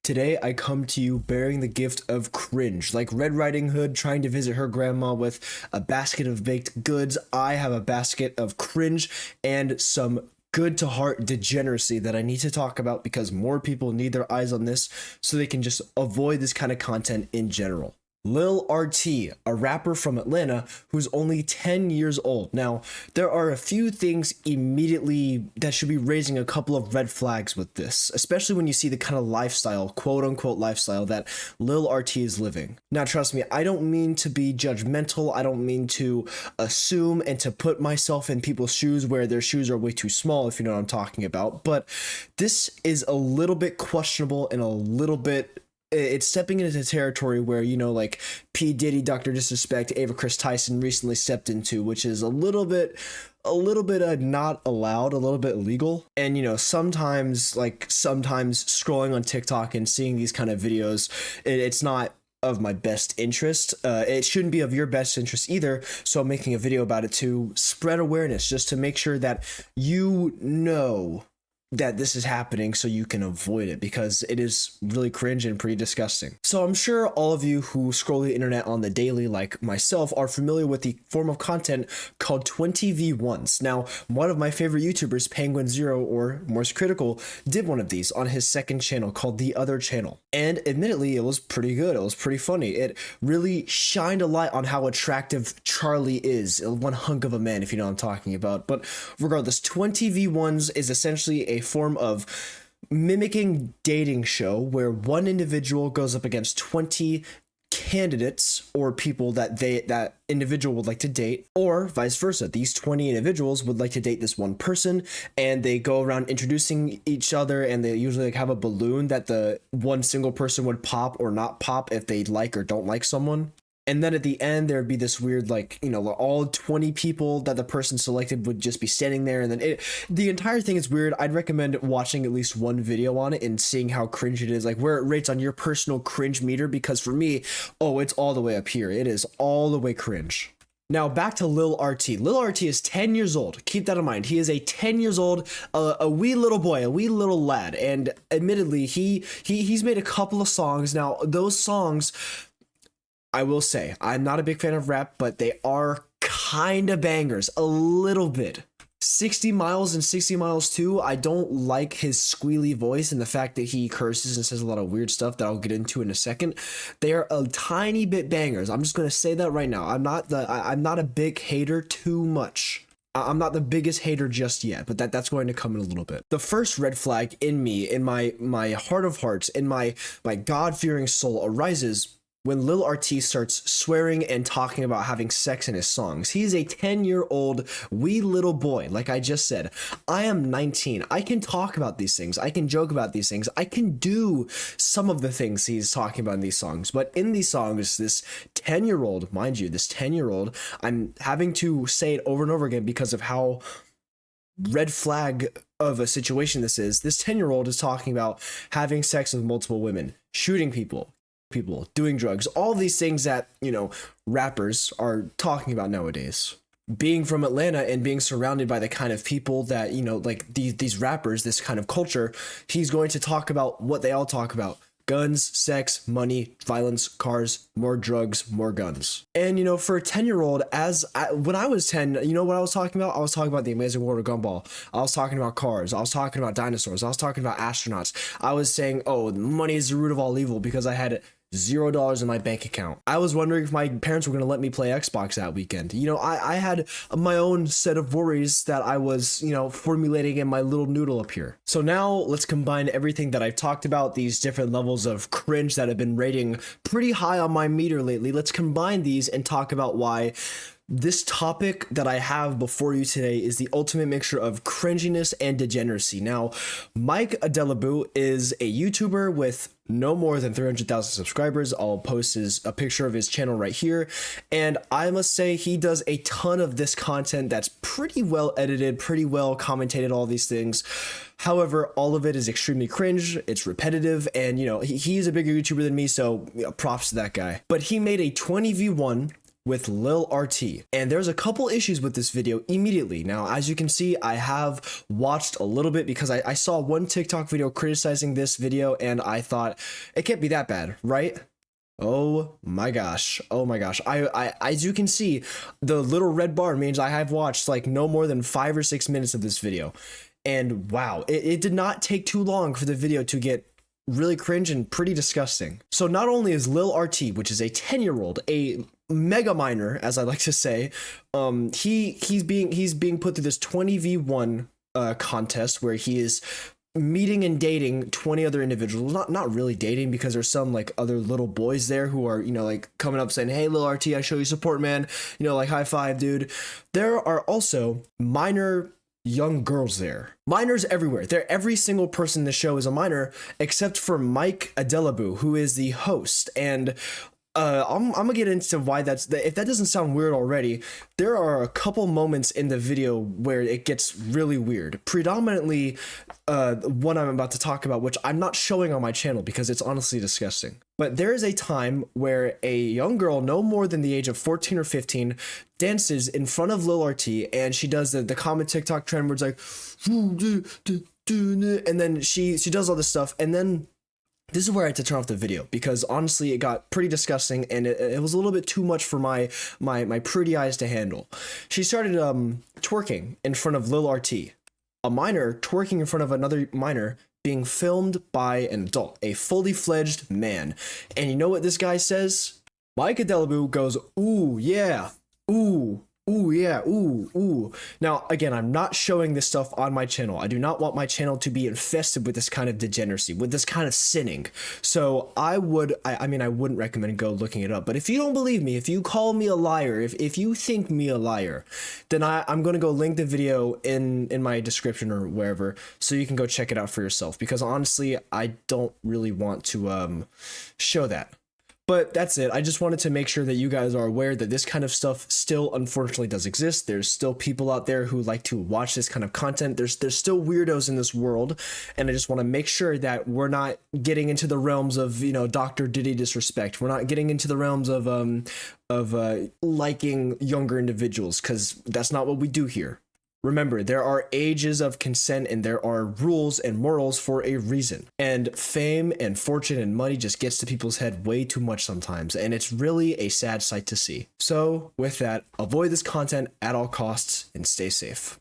Today I come to you bearing the gift of cringe. Like Red Riding Hood trying to visit her grandma with a basket of baked goods, I have a basket of cringe and some good to heart degeneracy that I need to talk about because more people need their eyes on this so they can just avoid this kind of content in general. Lil RT, a rapper from Atlanta who's only 10 years old. Now, there are a few things immediately that should be raising a couple of red flags with this, especially when you see the kind of lifestyle, quote unquote lifestyle that Lil RT is living. Now, trust me, I don't mean to be judgmental. I don't mean to assume and to put myself in people's shoes where their shoes are way too small, if you know what I'm talking about. But this is a little bit questionable and a little bit it's stepping into territory where, you know, like P. Diddy, Dr. Disrespect, Ava Chris Tyson recently stepped into, which is a little bit not allowed, a little bit illegal. And, you know, sometimes scrolling on TikTok and seeing these kind of videos, it's not of my best interest. It shouldn't be of your best interest either. So I'm making a video about it to spread awareness, just to make sure that you know that this is happening so you can avoid it, because it is really cringe and pretty disgusting. So I'm sure all of you who scroll the internet on the daily like myself are familiar with the form of content called 20v1s. Now, one of my favorite YouTubers, Penguin Zero or Morse Critical, did one of these on his second channel called The Other Channel. And admittedly, it was pretty good. It was pretty funny. It really shined a light on how attractive Charlie is. One hunk of a man, if you know what I'm talking about. But regardless, 20v1s is essentially a form of mimicking dating show where one individual goes up against 20 candidates or people that individual would like to date, or vice versa. These 20 individuals would like to date this one person, and they go around introducing each other, and they usually have a balloon that the one single person would pop or not pop if they like or don't like someone. And then at the end, there'd be this weird, like, you know, all 20 people that the person selected would just be standing there. And then the entire thing is weird. I'd recommend watching at least one video on it and seeing how cringe it is, like where it rates on your personal cringe meter. Because for me, it's all the way up here. It is all the way cringe. Now back to Lil RT. Lil RT is 10 years old. Keep that in mind. He is a 10 years old, a wee little boy, a wee little lad. And admittedly, he's made a couple of songs. Now those songs, I will say, I'm not a big fan of rap, but they are kind of bangers, a little bit. 60 Miles and 60 Miles 2, I don't like his squealy voice and the fact that he curses and says a lot of weird stuff that I'll get into in a second. They are a tiny bit bangers. I'm just going to say that right now. I'm not a big hater too much. I'm not the biggest hater just yet, but that's going to come in a little bit. The first red flag in me, in my heart of hearts, in my God-fearing soul arises when Lil RT starts swearing and talking about having sex in his songs. He's a 10-year-old wee little boy. Like I just said, I am 19. I can talk about these things. I can joke about these things. I can do some of the things he's talking about in these songs. But in these songs, this 10-year-old, mind you, this 10-year-old, I'm having to say it over and over again because of how red flag of a situation this is. This 10-year-old is talking about having sex with multiple women, shooting people, doing drugs, all these things that, you know, rappers are talking about nowadays. Being from Atlanta and being surrounded by the kind of people that, you know, like these rappers, this kind of culture, he's going to talk about what they all talk about: guns, sex, money, violence, cars, more drugs, more guns. And, you know, for a 10-year-old, when I was 10, you know what I was talking about? I was talking about The Amazing World of Gumball. I was talking about cars. I was talking about dinosaurs. I was talking about astronauts. I was saying, money is the root of all evil because I had $0 in my bank account. I was wondering if my parents were going to let me play Xbox that weekend. You know, I had my own set of worries that I was, you know, formulating in my little noodle up here. So now let's combine everything that I've talked about, these different levels of cringe that have been rating pretty high on my meter lately. Let's combine these and talk about why this topic that I have before you today is the ultimate mixture of cringiness and degeneracy. Now, Mike Adelaboo is a YouTuber with no more than 300,000 subscribers. I'll post a picture of his channel right here. And I must say he does a ton of this content that's pretty well edited, pretty well commentated, all these things. However, all of it is extremely cringe, it's repetitive, and, you know, he's a bigger YouTuber than me, so, you know, props to that guy. But he made a 20v1 with Lil RT. And there's a couple issues with this video immediately. Now, as you can see, I have watched a little bit because I saw one TikTok video criticizing this video and I thought it can't be that bad, right? Oh my gosh. Oh my gosh. I as you can see, the little red bar means I have watched like no more than 5 or 6 minutes of this video. And wow, it did not take too long for the video to get really cringe and pretty disgusting. So not only is Lil RT, which is a 10-year-old, a mega minor, as I like to say, he's being put through this 20v1 contest where he is meeting and dating 20 other individuals. Not really dating, because there's some like other little boys there who are, you know, like coming up saying, hey Lil RT, I show you support, man, you know, like high five, dude. There are also minor young girls there. Minors everywhere. Every single person in the show is a minor except for Mike Adelabu, who is the host. And I'm gonna get into why if that doesn't sound weird already. There are a couple moments in the video where it gets really weird. Predominantly what I'm about to talk about, which I'm not showing on my channel because it's honestly disgusting. But there is a time where a young girl, no more than the age of 14 or 15, dances in front of Lil RT, and she does the common TikTok trend where it's like, and then she does all this stuff, and then this is where I had to turn off the video because honestly it got pretty disgusting and it was a little bit too much for my pretty eyes to handle. She started twerking in front of Lil RT, a minor twerking in front of another minor being filmed by an adult, a fully fledged man. And you know what this guy says? Mike Adelabu goes, ooh yeah, ooh yeah, ooh. Now, again, I'm not showing this stuff on my channel. I do not want my channel to be infested with this kind of degeneracy, with this kind of sinning. So I mean, I wouldn't recommend go looking it up. But if you don't believe me, if you call me a liar, if you think me a liar, then I'm going to go link the video in my description or wherever, so you can go check it out for yourself. Because honestly, I don't really want to show that. But that's it. I just wanted to make sure that you guys are aware that this kind of stuff still unfortunately does exist. There's still people out there who like to watch this kind of content. There's still weirdos in this world, and I just want to make sure that we're not getting into the realms of, you know, Dr. Diddy disrespect. We're not getting into the realms of liking younger individuals, because that's not what we do here. Remember, there are ages of consent and there are rules and morals for a reason. And fame and fortune and money just gets to people's head way too much sometimes, and it's really a sad sight to see. So with that, avoid this content at all costs and stay safe.